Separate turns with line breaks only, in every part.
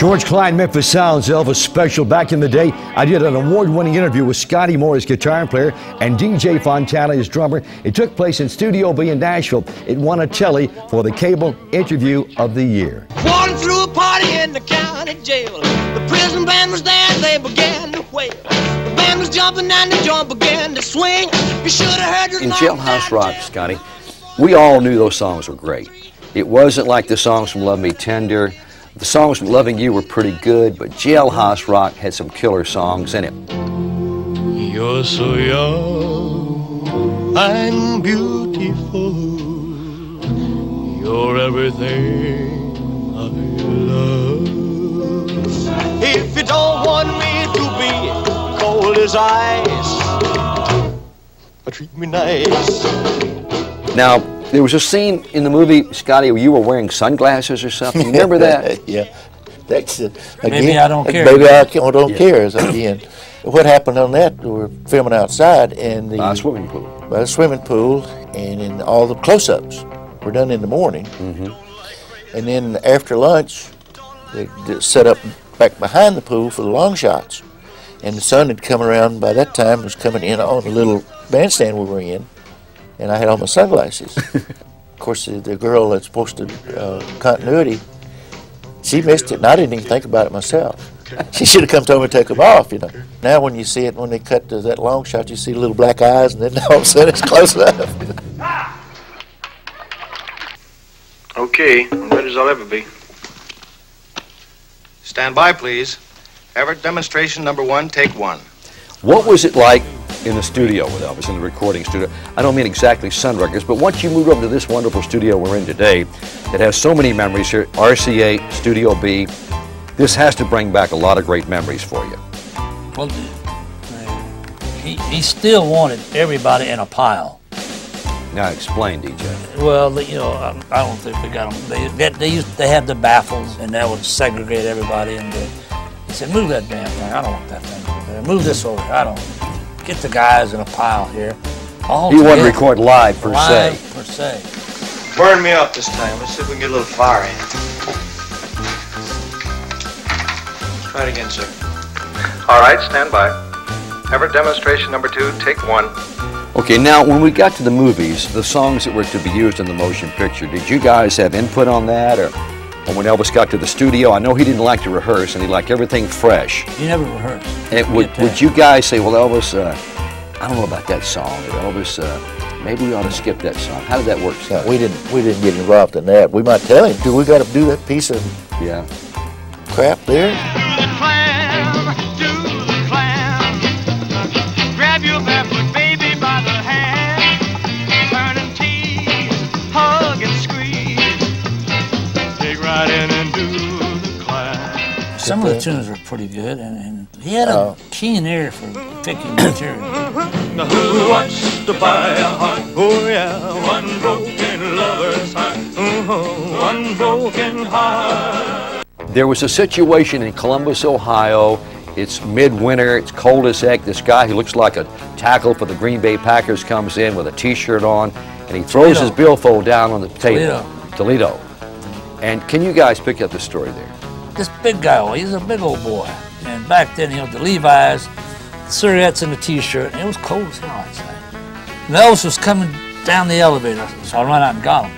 George Klein, Memphis Sounds, Elvis special. Back in the day, I did an award-winning interview with Scotty Moore, his guitar player, and DJ Fontana, his drummer. It took place in Studio B in Nashville. It won a Telly for the Cable Interview of the Year.
Walking through a party in the county jail. The prison band was there and they began to wail. The band was jumping and the joint began to swing. You should have heard your
In Jailhouse Rock, Scotty, we all knew those songs were great. It wasn't like the songs from Love Me Tender. The songs from Loving You were pretty good, but Jailhouse Rock had some killer songs in it.
You're so young and beautiful. You're everything I love. If you don't want me to be cold as ice, treat me nice.
Now, there was a scene in the movie, Scotty, where you were wearing sunglasses or something. You remember that?
Yeah. That's again,
maybe I don't care.
Maybe I don't care. Again, what happened on that? We were filming outside in the
by a swimming pool.
By the swimming pool, and in all the close-ups were done in the morning. And then after lunch, they set up back behind the pool for the long shots. And the sun had come around by that time. Was coming in on the little bandstand we were in. And I had on my sunglasses. Of course, the girl that's supposed to continuity, she missed it, and I didn't even think about it myself. She should have come to me and take them off, you know. Now when you see it, when they cut to that long shot, you see little black eyes, and then all of a sudden it's close enough.
Okay, I'm ready as I'll ever be. Stand by, please. Everett, demonstration number 1, take 1.
What was it like in the studio with Elvis, in the recording studio? I don't mean exactly Sun Records, but once you moved over to this wonderful studio we're in today, that has so many memories here, RCA, Studio B, this has to bring back a lot of great memories for you.
Well, he still wanted everybody in a pile.
Now explain, DJ.
Well, you know, I don't think they got them. They had the baffles, and that would segregate everybody. And he said, "Move that damn thing. I don't want that thing over there. Move this over here. I don't." Get the guys in a pile here. All
he wanted to record live per se.
Burn me up this time. Let's see if we can get a little fire in. Try it again, sir. All right, stand by. Everett, demonstration number 2, take 1.
Okay, now when we got to the movies, the songs that were to be used in the motion picture, did you guys have input on that, or when Elvis got to the studio? I know he didn't like to rehearse, and he liked everything fresh.
He never rehearsed.
And would you guys say, well, Elvis, I don't know about that song, or Elvis, maybe we ought to skip that song? How did that work?
No, we didn't get involved in that. We might tell him, do we got to do that piece of crap there?
Grab your barefoot baby by the hand, turn and tease, hug and squeeze, dig right in and do the climb.
Some of the tunes were pretty good, and he had a keen ear for picking material.
Now who wants to buy a heart? Oh yeah, one broken lover's heart. One broken heart.
There was a situation in Columbus, Ohio. It's midwinter, it's cold as heck. This guy who looks like a tackle for the Green Bay Packers comes in with a t-shirt on, and he throws his billfold down on the table. Toledo. And can you guys pick up the story there?
This big guy, he's a big old boy. And back then, you know, the Levi's, the cigarettes and the t-shirt, and it was cold as hell, I'd say. And Elvis was coming down the elevator, so I ran out and got him.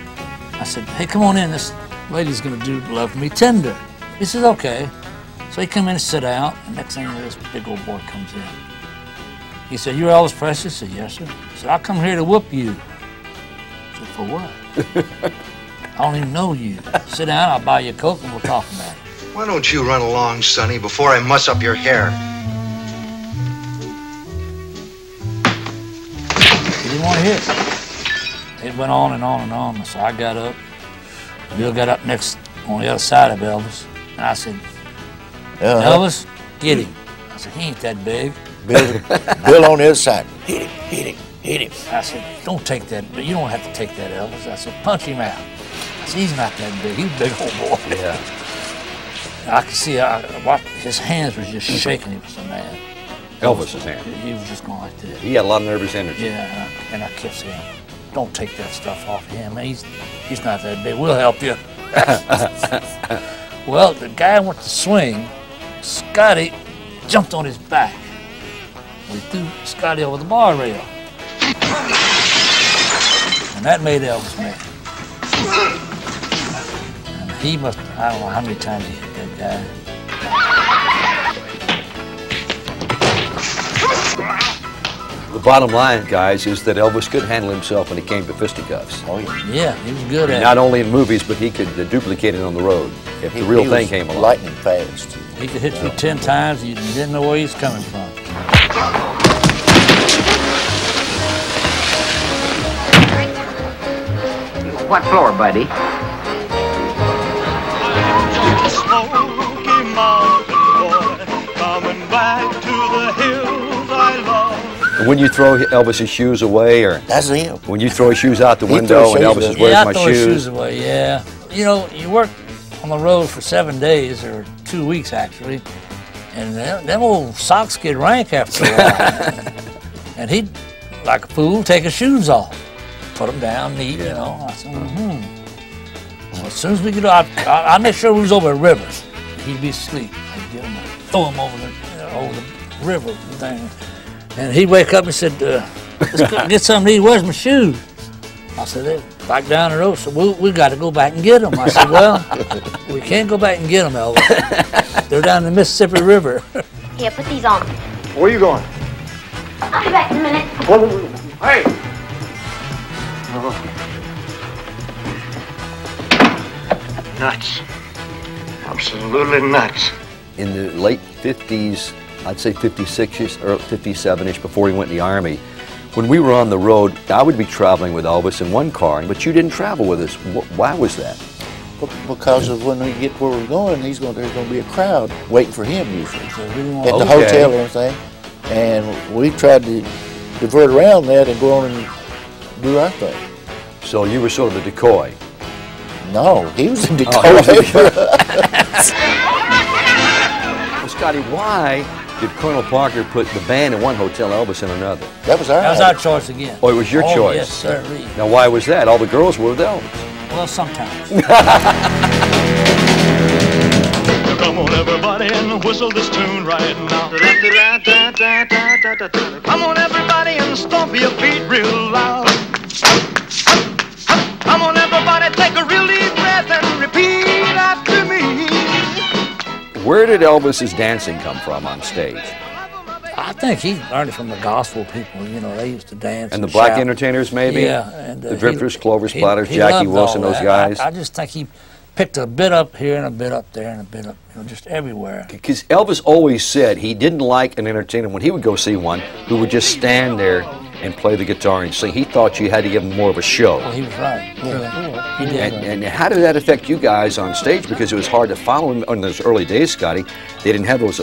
I said, hey, come on in, this lady's gonna do Love Me Tender. He says, okay. So he come in and sit down, and next thing you know, this big old boy comes in. He said, you're Elvis Presley? I said, yes, sir. He said, I come here to whoop you. I said, for what? I don't even know you. Sit down, I'll buy you a Coke, and we'll talk about it.
Why don't you run along, Sonny, before I muss up your hair?
He didn't want to hear it. It went on and on and on, so I got up. Bill got up next on the other side of Elvis, and I said, Elvis, get him. I said, he ain't that big.
Bill on the other side. Hit him, hit him, hit him.
I said, don't take that. You don't have to take that, Elvis. I said, punch him out. I said, he's not that big. He's a big old boy.
Yeah.
I could see his hands were just shaking. He was so mad.
Elvis's hand.
He was just going like this.
He had a lot of nervous energy.
Yeah, and I kept saying, don't take that stuff off of him. He's not that big. We'll help you. Well, the guy went to swing. Scotty jumped on his back. We threw Scotty over the bar rail. And that made Elvis mad. And he must, I don't know how many times he hit that guy.
The bottom line, guys, is that Elvis could handle himself when it came to fisticuffs.
Oh, yeah.
Yeah, he was good at
Not
it.
only in movies, but he could duplicate it on the road if the real thing came along.
Lightning fast.
He could hit you 10 times, you didn't know where he was coming from.
What floor, buddy?
Smoky Mountain boy, coming back to the hills I love.
When you throw Elvis's shoes away, or
That's him.
when you throw his shoes out the
He
window
throws
and
shoes
Elvis is,
away.
where's
Yeah, I
my
throw his shoes
shoes?
away, yeah. You know, you work on the road for 7 days, or 2 weeks actually, and them old socks get rank after a while. And he'd, like a fool, take his shoes off, put them down neat, you know. I said, Well, as soon as we get out, I make sure we was over at River. He'd be asleep. I'd get him, throw him over the river thing. And he'd wake up and said, let's go get something to eat. Where's my shoes? I said, they're back down the road. So we got to go back and get them. I said, well, we can't go back and get them, Elvis. They're down the Mississippi River.
Here, put these on.
Where are you going?
I'll be back in a minute.
Whoa, whoa, whoa. Hey! Nuts. Absolutely nuts.
In the late 50s, I'd say 56-ish or 57-ish, before he went in the Army, when we were on the road, I would be traveling with Elvis in one car, but you didn't travel with us. Why was that?
Because of when we get where we're going, there's going to be a crowd waiting for him usually
So we didn't want
at the
Okay.
hotel and everything. And we tried to divert around that and go on and do our thing.
So you were sort of a decoy.
No, he was in decoy.
Oh, Well, Scotty, why did Colonel Parker put the band in one hotel, Elvis in another?
That was our
That was our choice again.
Oh, it was your choice?
Yes, sir.
Now, why was that? All the girls were with Elvis.
Well, sometimes.
Come on, everybody, and whistle this tune right now. Come on, everybody, and stomp your feet real loud. Come on, everybody, take a real deep breath and repeat after me.
Where did Elvis's dancing come from on stage?
I think he learned it from the gospel people. You know, they used to dance.
And the black
shout.
entertainers, maybe?
Yeah. And,
The Drifters, Clover
he-
Splatters,
he
Jackie
loved
Wilson,
all
those
that.
guys.
I just think he picked a bit up here and a bit up there and a bit up, you know, just everywhere.
Because Elvis always said he didn't like an entertainer when he would go see one who would just stand there and play the guitar and sing. He thought you had to give him more of a show.
Well, he was right. He did.
And how did that affect you guys on stage? Because it was hard to follow him in those early days, Scotty. They didn't have those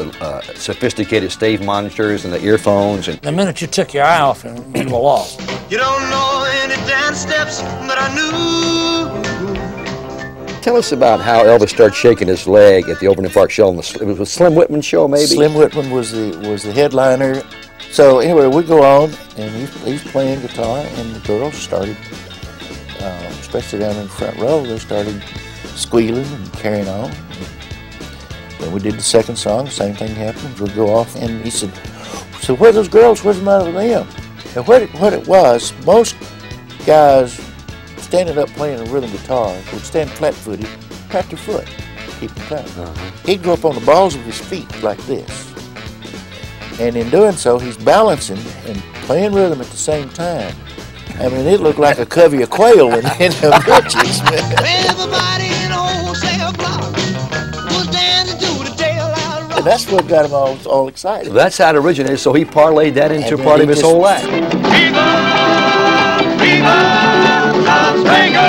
sophisticated stage monitors and the earphones. And
The minute you took your eye off him, you were lost.
You don't know any dance steps that I knew.
tell us about how Elvis started shaking his leg at the Overland Park show. It was a Slim Whitman show, maybe?
Slim Whitman was the headliner. So anyway, we go on, and he's playing guitar, and the girls started, especially down in the front row, they started squealing and carrying on. When we did the second song, the same thing happened. We'd go off, and he said, "So where are those girls? Where's the matter with them?" And what it was, most guys standing up playing a rhythm guitar would stand flat-footed, pat their foot, keep them tight. He'd go up on the balls of his feet like this. And in doing so, he's balancing and playing rhythm at the same time. I mean, it looked like a covey of quail in the pitches.
Everybody in the wholesale block was dancing to the daylight rock.
And that's what got him all excited.
That's how it originated, so he parlayed that into
And
part
then
of
he
his
just-
whole act.
Viva Las Vegas!